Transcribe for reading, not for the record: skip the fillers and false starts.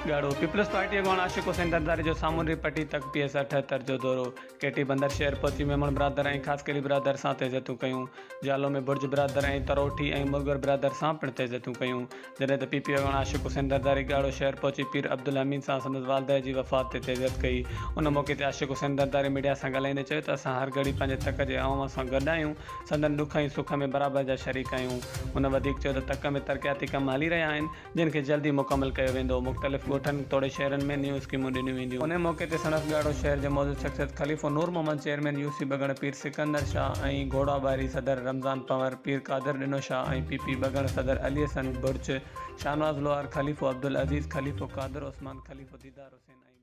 गाड़ो peoples party अगवान आशिक हुसैन दरदारी जो सामुंडी पट्टी तक PS 78 जो दौरो केटी बंदर शहर पहुंची मेमण बिरादर ऐं ख़ासि करी बिरादर सां तेज़तूं कयूं। जालो में बुर्ज बिरादर ऐं तरोठी ऐं मुलगर बिरादर सां पिणु तेज़तूं कयूं। जॾहिं त PP अगवान आशिक हुसैन दरदारी गाड़ो शहर पहुंची पीर अब्दुल हमीद सां संदसि वालदह जी वफ़ात ते तेज़त कई। उन मौक़े ते आशिक हुसैन दरदारी मीडिया सां ॻाल्हाईंदे चयो त असां हर घड़ी पंहिंजे तक जे अवाम सां गॾु आहियूं, संदन ॾुख ऐं सुख में बराबरि जा शरीक आहियूं। उन वधीक चयो त तक में तरक़ियाती कम हली रहिया आहिनि जिन खे जल्दी मुकमल कयो वेंदो। मुख़्तलिफ़ ॻोठनि तोड़े शहरनि में न्यू स्कीमूं ॾिनियूं वेंदियूं। उन मौक़े ते सनत गाड़ो शहर जे मौजूद शख़्सियत ख़लीफ़ो नूर मोहम्मद, चेयरमैन UC बगड़ पीर सिकंदर शाह ऐं घोड़ाबारी सदर रमज़ान पंवर, पीर कादर ॾिनो शाह ऐं PP बगड़ सदर अली हसन बुर्ज, शाहनवाज़ लोहार, ख़लीफ़ो अब्दुल अज़ीज़, ख़लीफ़ो कादर उस्मान, ख़लीफ़ो दीदार हुसैन।